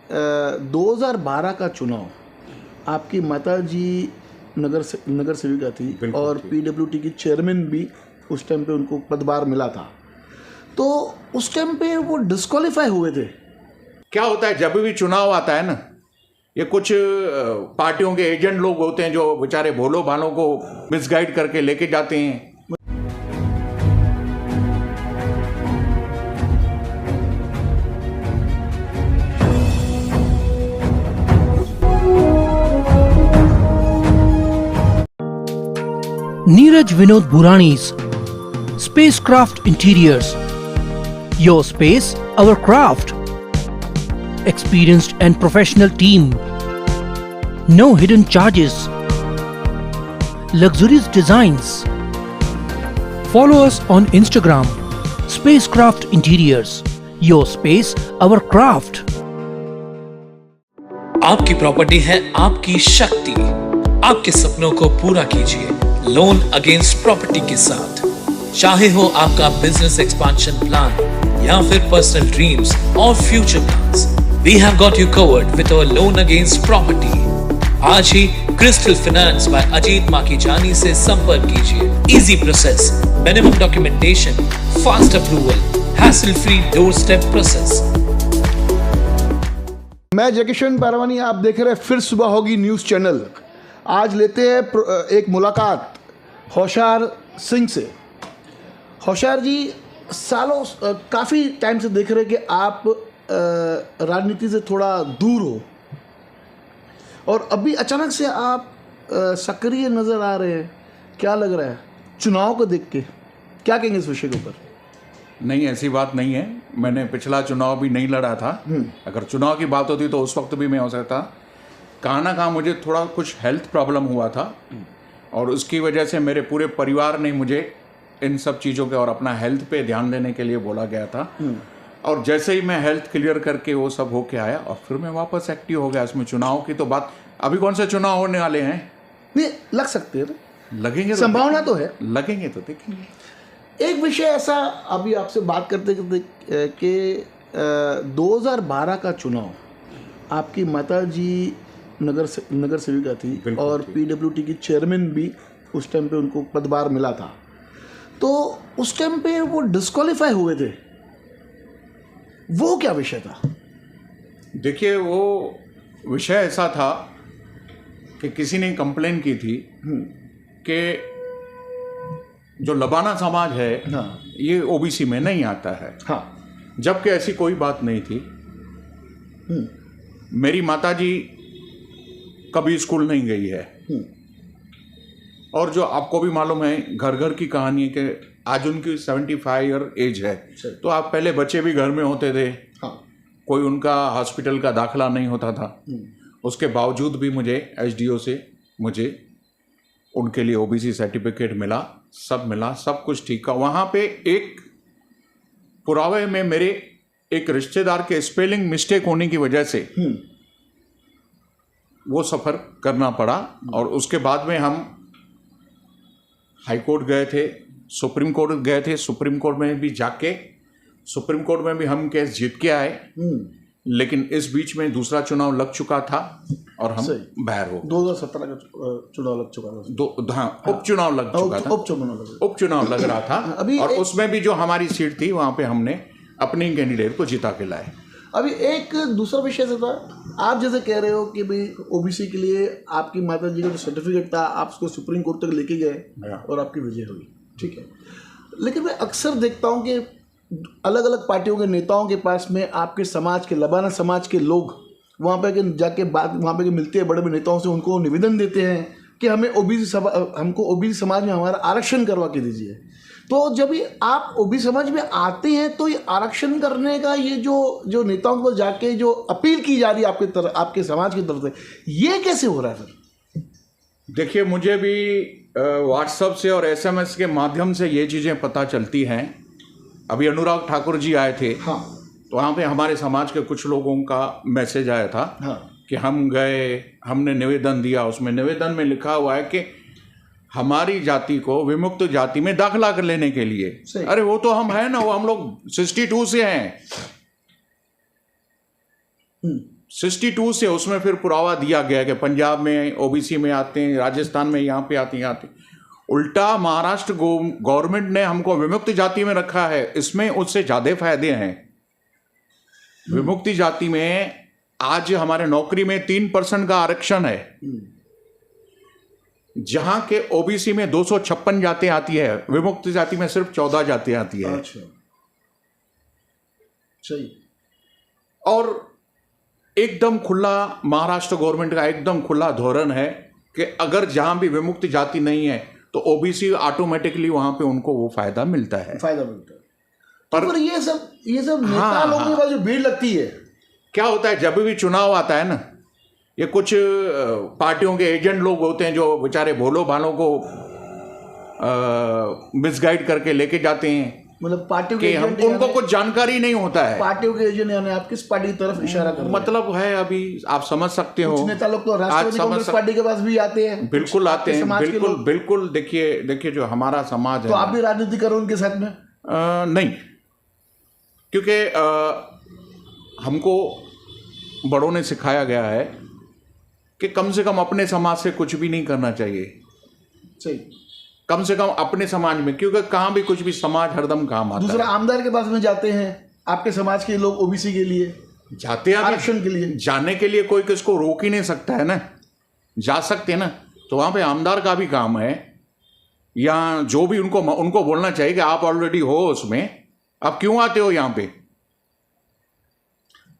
2012 का चुनाव, आपकी माता जी नगर सेविका थी और पीडब्ल्यूडी की चेयरमैन भी उस टाइम पे उनको पदभार मिला था, तो उस टाइम पे वो डिस्क्वालीफाई हुए थे। क्या होता है जब भी चुनाव आता है ना, ये कुछ पार्टियों के एजेंट लोग होते हैं जो बेचारे भोलो भालों को मिसगाइड करके लेके जाते हैं। Neeraj Vinod Burani's Spacecraft Interiors. Your space, our craft. Experienced and professional team. No hidden charges. Luxurious designs. Follow us on Instagram. Spacecraft Interiors. Your space, our craft. आपकी प्रॉपर्टी है आपकी शक्ति। आपके सपनों को पूरा कीजिए लोन अगेंस्ट प्रॉपर्टी के साथ। चाहे हो आपका बिजनेस एक्सपांशन प्लान या फिर पर्सनल ड्रीम्स और future plans, we have got you covered with our loan against property. आज ही Crystal Finance by Ajit Makijani से संपर्क कीजिए। Easy process, minimum documentation, fast approval, hassle free doorstep process. मैं जयकिशन पारवानी, आप देख रहे हैं फिर सुबह होगी न्यूज़ चैनल। आज लेते हैं एक मुलाकात होशियार सिंह से। होशियार जी, सालों काफ़ी टाइम से देख रहे हैं कि आप राजनीति से थोड़ा दूर हो और अभी अचानक से आप सक्रिय नज़र आ रहे हैं। क्या लग रहा है चुनाव को देख के? क्या कहेंगे इस विषय के ऊपर? नहीं, ऐसी बात नहीं है। मैंने पिछला चुनाव भी नहीं लड़ा था। अगर चुनाव की बात होती तो उस वक्त भी मैं हो सकता। कहाँ ना कहाँ मुझे थोड़ा कुछ हेल्थ प्रॉब्लम हुआ था और उसकी वजह से मेरे पूरे परिवार ने मुझे इन सब चीज़ों के और अपना हेल्थ पे ध्यान देने के लिए बोला गया था। और जैसे ही मैं हेल्थ क्लियर करके वो सब होके आया और फिर मैं वापस एक्टिव हो गया। इसमें चुनाव की तो बात, अभी कौन से चुनाव होने वाले हैं? नहीं, लग सकते हैं, लगेंगे, संभावना तो है, लगेंगे तो देखेंगे। एक विषय ऐसा अभी आपसे बात करते करते कि 2012 का चुनाव, आपकी माता जी नगर सेविका थी और पीडब्ल्यूडी की चेयरमैन भी उस टाइम पे उनको पदभार मिला था, तो उस टाइम पे वो डिस्क्वालीफाई हुए थे। वो क्या विषय था? देखिए, वो विषय ऐसा था कि किसी ने कंप्लेन की थी कि जो लबाना समाज है, हाँ, ये ओबीसी में नहीं आता है। हाँ, जबकि ऐसी कोई बात नहीं थी। मेरी माताजी कभी स्कूल नहीं गई है और जो आपको भी मालूम है, घर घर की कहानी है कि आज उनकी 75 ईयर एज है। तो आप पहले बच्चे भी घर में होते थे। हाँ, कोई उनका हॉस्पिटल का दाखिला नहीं होता था। उसके बावजूद भी मुझे एसडीओ से मुझे उनके लिए ओबीसी सर्टिफिकेट मिला, सब कुछ ठीक था। वहाँ पे एक पुरावे में मेरे एक रिश्तेदार के स्पेलिंग मिस्टेक होने की वजह से वो सफ़र करना पड़ा और उसके बाद में हम हाई कोर्ट गए थे, सुप्रीम कोर्ट गए थे। सुप्रीम कोर्ट में भी जाके सुप्रीम कोर्ट में भी हम केस जीत के आए, लेकिन इस बीच में दूसरा चुनाव लग चुका था और हम बाहर हो। 2017 का चुनाव लग चुका था। हाँ, उपचुनाव लग चुका था। उपचुनाव लग रहा था अभी, और उसमें भी जो हमारी सीट थी वहाँ पे हमने अपनी कैंडिडेट को जिता के लाए। अभी एक दूसरा विषय से था, आप जैसे कह रहे हो कि भाई ओबीसी के लिए आपकी माता जी का जो सर्टिफिकेट था आप उसको सुप्रीम कोर्ट तक लेके गए और आपकी विजय हुई, ठीक है। लेकिन मैं अक्सर देखता हूँ कि अलग अलग पार्टियों के नेताओं के पास में आपके समाज के, लबाना समाज के लोग वहाँ पे जाके वहाँ पे मिलते हैं बड़े बड़े नेताओं से, उनको निवेदन देते हैं कि हमें हमको ओबीसी समाज में हमारा आरक्षण करवा के दीजिए। तो जब ये आप ओबीसी समाज में आते हैं तो ये आरक्षण करने का ये जो नेताओं को जाके जो अपील की जा रही है आपके समाज की तरफ से, ये कैसे हो रहा है सर? देखिए, मुझे भी व्हाट्सएप से और एसएमएस के माध्यम से ये चीज़ें पता चलती हैं। अभी अनुराग ठाकुर जी आए थे। हाँ, तो वहाँ पे हमारे समाज के कुछ लोगों का मैसेज आया था। हाँ, कि हम गए, हमने निवेदन दिया। उसमें निवेदन में लिखा हुआ है कि हमारी जाति को विमुक्त जाति में दाखिला कर लेने के लिए। अरे वो तो हम हैं ना, वो हम लोग 62 से हैं। 62 से उसमें फिर पुरावा दिया गया कि पंजाब में ओबीसी में आते हैं, राजस्थान में यहाँ पे आते हैं, यहाँ पे। उल्टा महाराष्ट्र गवर्नमेंट ने हमको विमुक्त जाति में रखा है, इसमें उससे ज्यादा फायदे हैं। विमुक्ति जाति में आज हमारे नौकरी में 3% का आरक्षण है, जहां के ओबीसी में 256 जातियां आती है, विमुक्त जाति में सिर्फ 14 जातियां आती है। अच्छा, सही। और एकदम खुला महाराष्ट्र गवर्नमेंट का एकदम खुला धोरण है कि अगर जहां भी विमुक्त जाति नहीं है तो ओबीसी ऑटोमेटिकली वहां पे उनको वो फायदा मिलता है। पर ये सब नेता लोगों के पास जो भीड़ लगती है, क्या होता है जब भी चुनाव आता है ना, ये कुछ पार्टियों के एजेंट लोग होते हैं जो बेचारे भोलो भालों को मिसगाइड करके लेके जाते हैं। मतलब पार्टियों के एजेंट, उनको कुछ जानकारी नहीं होता है। पार्टियों के एजेंट यानी आप किस पार्टी की तरफ इशारा कर रहे हैं? मतलब है अभी आप समझ सकते हो, कुछ नेता लोग तो राष्ट्रवादी कांग्रेस पार्टी के पास भी आते हैं। बिल्कुल आते हैं, बिल्कुल बिल्कुल। देखिए जो हमारा समाज है, तो आप भी राजनीति करो उनके साथ में? नहीं, क्योंकि हमको बड़ों ने सिखाया गया है कि कम से कम अपने समाज से कुछ भी नहीं करना चाहिए। सही। कम से कम अपने समाज में, क्योंकि कहाँ भी कुछ भी समाज हरदम काम आता है। दूसरा आमदार के पास में जाते हैं आपके समाज के लोग, ओबीसी के लिए जाते हैं, आरक्षण के लिए जाने के लिए कोई किसको रोक ही नहीं सकता है ना, जा सकते हैं ना। तो वहाँ पे आमदार का भी काम है, या जो भी उनको बोलना चाहिए कि आप ऑलरेडी हो उसमें, आप क्यों आते हो यहाँ पे।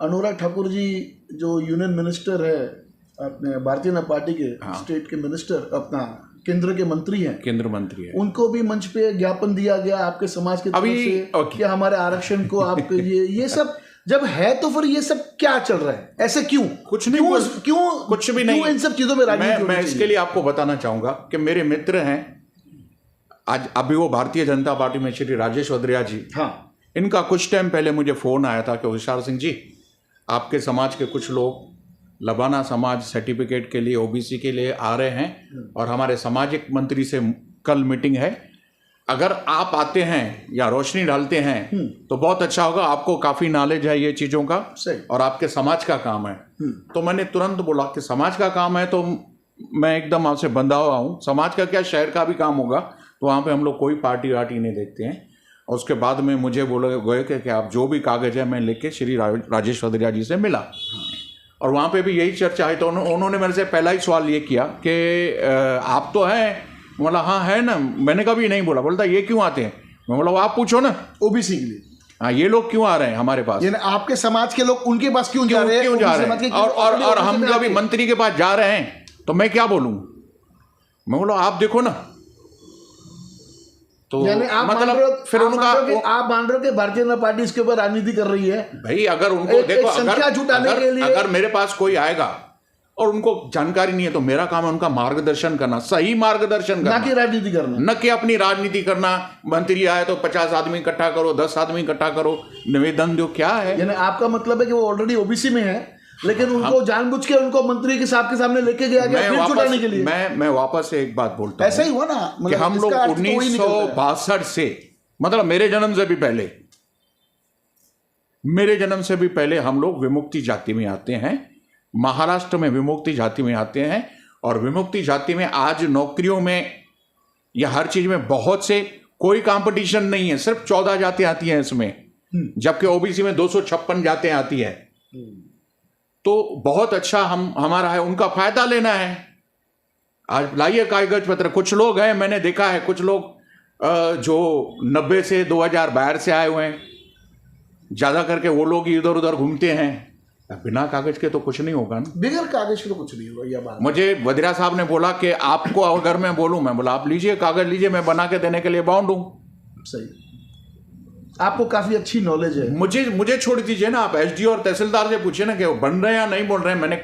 अनुराग ठाकुर जी जो यूनियन मिनिस्टर है अपने भारतीय जनता पार्टी के, स्टेट के मिनिस्टर, अपना केंद्र के मंत्री हैं, केंद्र मंत्री है, उनको भी मंच पे ज्ञापन दिया गया आपके समाज की तरफ से कि हमारे आरक्षण को आप ये सब जब है तो फिर ये सब क्या चल रहा है, ऐसे क्यों? कुछ नहीं, क्यों कुछ भी नहीं। इन सब चीजों में राजनीति? मैं इसके लिए आपको बताना चाहूंगा कि मेरे मित्र हैं आज, अभी वो भारतीय जनता पार्टी में श्री राजेश वद्रिया जी, हाँ, इनका कुछ टाइम पहले मुझे फोन आया था कि होशियार सिंह जी, आपके समाज के कुछ लोग लबाना समाज सर्टिफिकेट के लिए, ओबीसी के लिए आ रहे हैं और हमारे सामाजिक मंत्री से कल मीटिंग है, अगर आप आते हैं या रोशनी डालते हैं तो बहुत अच्छा होगा, आपको काफ़ी नॉलेज है ये चीज़ों का और आपके समाज का काम है। तो मैंने तुरंत बोला कि समाज का काम है तो मैं एकदम आपसे बंधा हुआ हूँ, समाज का क्या शहर का भी काम होगा, तो वहाँ पे हम लोग कोई पार्टी वार्टी नहीं देखते हैं। और उसके बाद में मुझे बोले गए कि आप जो भी कागज़ है मैं लेके श्री राजेश वद्रिया जी से मिला और वहाँ पे भी यही चर्चा है। तो उन्होंने मेरे से पहला ही सवाल ये किया कि आप तो हैं, बोला हाँ है ना, मैंने कभी नहीं बोला, बोलता ये क्यों आते हैं, मैं बोला आप पूछो ना ओबीसी के लिए, हाँ ये लोग क्यों आ रहे हैं हमारे पास, यानी आपके समाज के लोग उनके पास क्यों जा रहे हैं? और हम जब मंत्री के पास जा रहे हैं तो मैं क्या बोलूँ, मैं बोला आप देखो ना। तो यानी आप मतलब फिर उनका आप मान रहे हो कि भारतीय जनता पार्टी इसके ऊपर राजनीति कर रही है? भाई अगर उनको देखो, संख्या जुटाने के लिए अगर मेरे पास कोई आएगा और उनको जानकारी नहीं है तो मेरा काम है उनका मार्गदर्शन करना, सही मार्गदर्शन करना, ना कि राजनीति करना, न कि अपनी राजनीति करना। मंत्री आए तो 50 आदमी इकट्ठा करो, 10 आदमी इकट्ठा करो, निवेदन दो, क्या है। यानी आपका मतलब है कि वो ऑलरेडी ओबीसी में है लेकिन उनको जानबूझ के उनको मंत्री के साहब के सामने लेके गया गया फिर जुटाने के लिए। मैं वापस से एक बात बोलता हूं, ऐसा ही हुआ ना, कि हम लोग 1962 से, मतलब मेरे जन्म से भी पहले हम लोग विमुक्ति जाति में आते हैं, महाराष्ट्र में विमुक्ति जाति में आते हैं। और विमुक्ति जाति में आज नौकरियों में या हर चीज में बहुत से कोई कंपटीशन नहीं है, सिर्फ 14 जातियां आती हैं इसमें, जबकि ओबीसी में 256 जातियां आती है। तो बहुत अच्छा हमारा है, उनका फायदा लेना है। आज लाइए कागज पत्र, कुछ लोग हैं मैंने देखा है, कुछ लोग जो 90 से 2012 से आए हुए हैं, ज्यादा करके वो लोग इधर उधर घूमते हैं, बिना कागज के तो कुछ नहीं होगा ना, बिगैर कागज के तो कुछ नहीं होगा। यह बात मुझे वद्रिया साहब ने बोला कि आपको अगर मैं बोलूं, मैं बोला आप लीजिए कागज लीजिए, मैं बना के देने के लिए बाउंड हूं। सही, आपको काफी अच्छी नॉलेज है। मुझे छोड़ दीजिए ना, आप एसडीओ और तहसीलदार से पूछिए ना कि वो बन रहे हैं या नहीं बोल रहे हैं। मैंने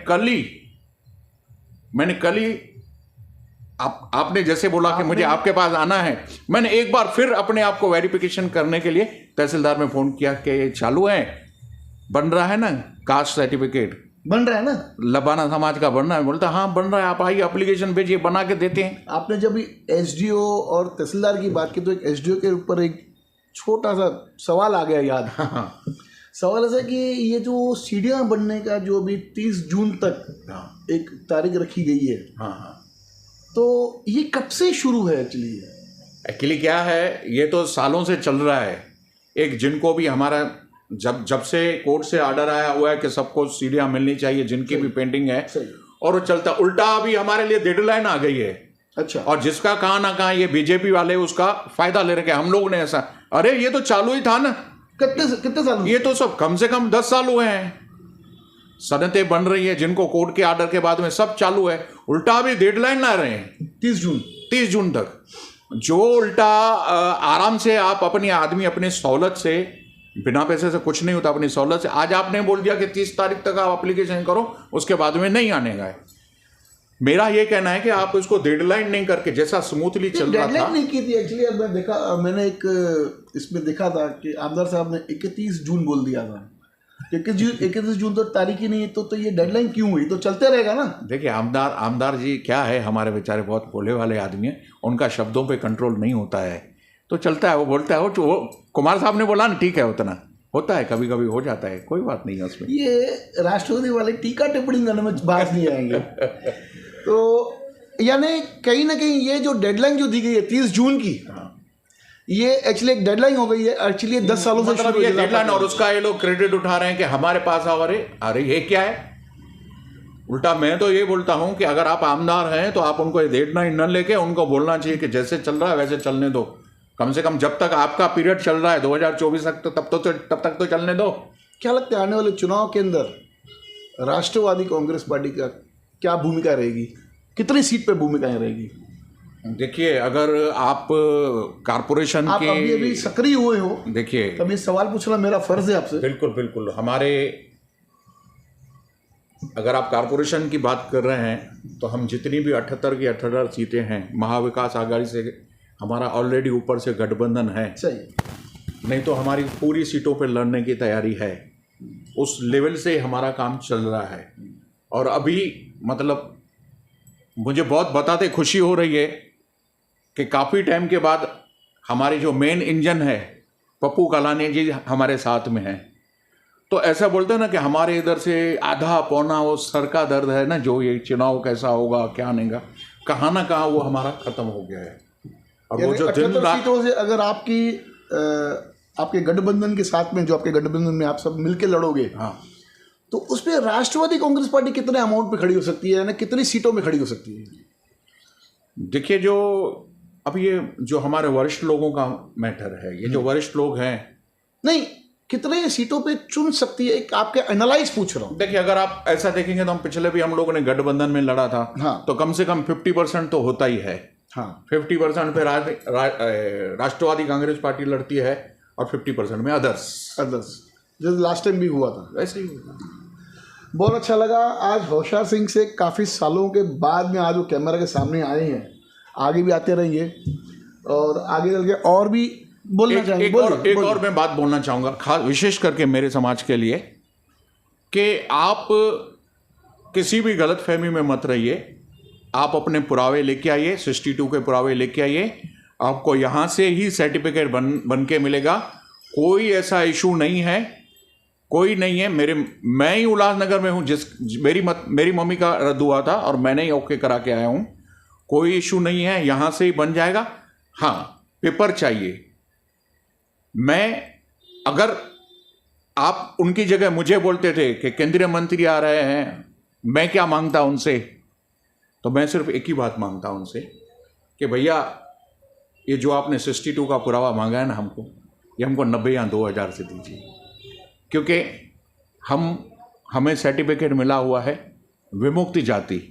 कल ही आपने जैसे बोला कि मुझे आपके पास आना है, मैंने एक बार फिर अपने आप को वेरिफिकेशन करने के लिए तहसीलदार में फोन किया कि चालू है, बन रहा है ना कास्ट सर्टिफिकेट, बन रहा है ना, लबाना समाज का बन रहा है। बोलता हाँ बन रहा है, आप आइए एप्लीकेशन भेजिए, बना के देते हैं। आपने जब एसडीओ और तहसीलदार की बात की तो एक एसडीओ के ऊपर एक छोटा सा सवाल आ गया याद। सवाल ऐसा है कि ये जो सीढ़ियाँ बनने का जो अभी 30 जून तक हाँ एक तारीख रखी गई है, हाँ हाँ। तो ये कब से शुरू है एक्चुअली क्या है, ये तो सालों से चल रहा है। एक जिनको भी हमारा जब से कोर्ट से ऑर्डर आया हुआ है कि सबको सीढ़ियाँ मिलनी चाहिए जिनकी भी पेंटिंग है, सही। और वो चलता उल्टा अभी हमारे लिए डेडलाइन आ गई है। अच्छा। और जिसका कहाँ ना कहाँ ये बीजेपी वाले उसका फायदा ले रखे हैं। हम लोग ने ऐसा, अरे ये तो चालू ही था ना, कितने साल ये तो सब कम से कम 10 साल हुए हैं, सनतें बन रही है जिनको कोर्ट के ऑर्डर के बाद में सब चालू है। उल्टा अभी डेडलाइन ला रहे हैं 30 जून तक, जो उल्टा आराम से आप अपनी आदमी अपनी सहूलत से, बिना पैसे से कुछ नहीं होता, अपनी सहूलत से। आज आपने बोल दिया कि 30 तारीख तक आप एप्लीकेशन करो, उसके बाद में नहीं आने का है। मेरा ये कहना है कि आप इसको डेडलाइन नहीं करके, जैसा स्मूथली चल रहा था। डेडलाइन नहीं की थी एक्चुअली। अब मैंने एक इसमें देखा था कि आमदार साहब ने 31 जून बोल दिया था। 31 जून तो तारीख ही नहीं है, तो ये डेडलाइन क्यों हुई? तो चलते रहेगा ना। देखिए आमदार जी क्या है, हमारे बेचारे बहुत भोले वाले आदमी हैं, उनका शब्दों पे कंट्रोल नहीं होता है, तो चलता है, वो बोलता है। वो कुमार साहब ने बोला ना, ठीक है, उतना होता है, कभी कभी हो जाता है, कोई बात नहीं है उसमें। ये राष्ट्रपति वाले टीका टिप्पणी करने में बात नहीं आएंगे। तो यानी कहीं ना कहीं ये जो डेडलाइन जो दी गई है 30 जून की, ये एक्चुअली एक डेडलाइन हो गई है। एक्चुअली 10 सालों से मतलब ये डेडलाइन, और उसका ये लोग क्रेडिट उठा रहे हैं कि हमारे पास आओ। अरे ये क्या है? उल्टा मैं तो ये बोलता हूं कि अगर आप आमदार हैं तो आप उनको डेडलाइन न लेके उनको बोलना चाहिए कि जैसे चल रहा है वैसे चलने दो। कम से कम जब तक आपका पीरियड चल रहा है 2024 तक, तो तब तक तो चलने दो। क्या लगता है आने वाले चुनाव के अंदर राष्ट्रवादी कांग्रेस पार्टी का क्या भूमिका रहेगी? कितनी सीट पे भूमिकाएं रहेगी? देखिए, अगर आप कारपोरेशन आप अभी सक्रिय हुए हो, देखिए तब ये सवाल पूछना मेरा फर्ज है आपसे। बिल्कुल हमारे, अगर आप कारपोरेशन की बात कर रहे हैं तो हम जितनी भी 78 की 78 सीटें हैं, महाविकास आघाड़ी से हमारा ऑलरेडी ऊपर से गठबंधन है। सही। नहीं तो हमारी पूरी सीटों पर लड़ने की तैयारी है। उस लेवल से हमारा काम चल रहा है। और अभी मतलब मुझे बहुत बताते खुशी हो रही है कि काफ़ी टाइम के बाद हमारी जो मेन इंजन है पप्पू कलानी जी हमारे साथ में हैं। तो ऐसा बोलते हैं ना कि हमारे इधर से आधा पौना वो सर का दर्द है ना, जो ये चुनाव कैसा होगा क्या नहीं होगा, कहाँ ना कहाँ वो हमारा ख़त्म हो गया है। और वो जो दिन रात सीटों से अगर आपके गठबंधन के साथ में, जो आपके गठबंधन में आप सब मिलके लड़ोगे, हाँ, तो उस पर राष्ट्रवादी कांग्रेस पार्टी कितने अमाउंट पे खड़ी हो सकती है, यानी कितनी सीटों में खड़ी हो सकती है? देखिए, जो अब ये जो हमारे वरिष्ठ लोगों का मैटर है, ये जो वरिष्ठ लोग हैं, नहीं, कितने सीटों पे चुन सकती है, एक आपके एनालाइज पूछ रहा हूँ। देखिए, अगर आप ऐसा देखेंगे तो हम पिछले भी हम लोगों ने गठबंधन में लड़ा था। हाँ। तो कम से कम 50% तो होता ही है। हाँ। 50% पे राष्ट्रवादी कांग्रेस पार्टी लड़ती है और 50% में अदर्स, जैसे लास्ट टाइम भी हुआ था वैसे ही हुआ। बहुत अच्छा लगा आज होशियार सिंह से काफ़ी सालों के बाद में आज वो कैमरा के सामने आए हैं। आगे भी आते रहेंगे और आगे चल के और भी बोलना चाहेंगे। एक और मैं बात बोलना चाहूँगा, खास विशेष करके मेरे समाज के लिए, कि आप किसी भी गलत फहमी में मत रहिए। आप अपने पुरावे लेके आइए, 62 के पुरावे लेके आइए, आपको यहाँ से ही सर्टिफिकेट बन के मिलेगा। कोई ऐसा इशू नहीं है, कोई नहीं है। मैं ही उल्लासनगर में हूँ, मेरी मम्मी का रद्द हुआ था और मैंने ही ओके करा के आया हूँ। कोई इशू नहीं है, यहाँ से ही बन जाएगा। हाँ, पेपर चाहिए। अगर आप उनकी जगह मुझे बोलते थे कि केंद्रीय मंत्री आ रहे हैं, मैं क्या मांगता उनसे, तो मैं सिर्फ एक ही बात मांगता उनसे कि भैया, ये जो आपने 62 का पुरावा मांगा है ना हमको, ये हमको 90 या 2000 से दीजिए। क्योंकि हमें सर्टिफिकेट मिला हुआ है विमुक्ति जाति,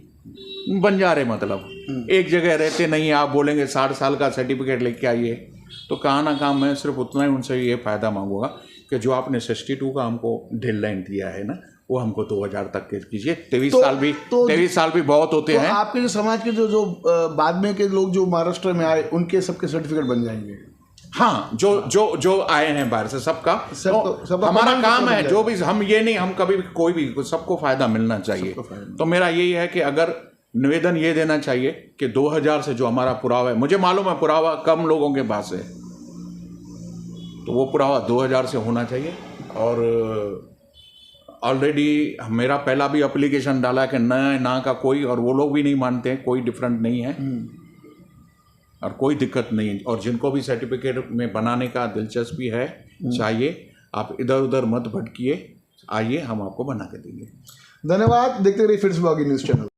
बंजारे, मतलब एक जगह रहते नहीं। आप बोलेंगे 60 साल का सर्टिफिकेट लेके आइए, तो कहाँ ना कहाँ मैं सिर्फ उतना ही उनसे ये फ़ायदा मांगूंगा कि जो आपने 62 का हमको डेडलाइन दिया है ना, वो हमको 2000 तक के कीजिए। 23 साल भी बहुत होते हैं। आपके जो समाज के जो बाद में के लोग जो महाराष्ट्र में आए, उनके सबके सर्टिफिकेट बन जाएंगे। हाँ, जो आए हैं बाहर से, सबका सब हमारा काम है। जो भी हम ये नहीं, हम कभी कोई भी, सबको फायदा मिलना चाहिए। तो मेरा यही है कि अगर निवेदन ये देना चाहिए कि 2000 से जो हमारा पुरावा है, मुझे मालूम है पुरावा कम लोगों के पास है, तो वो पुरावा 2000 से होना चाहिए। और ऑलरेडी मेरा पहला भी एप्लीकेशन डाला कि ना का कोई, और वो लोग भी नहीं मानते हैं, कोई डिफरेंट नहीं है और कोई दिक्कत नहीं है। और जिनको भी सर्टिफिकेट में बनाने का दिलचस्पी है, चाहिए, आप इधर उधर मत भटकिए, आइए, हम आपको बना के देंगे। धन्यवाद। देखते रहिए फिर से ब्लॉगिंग न्यूज़ चैनल।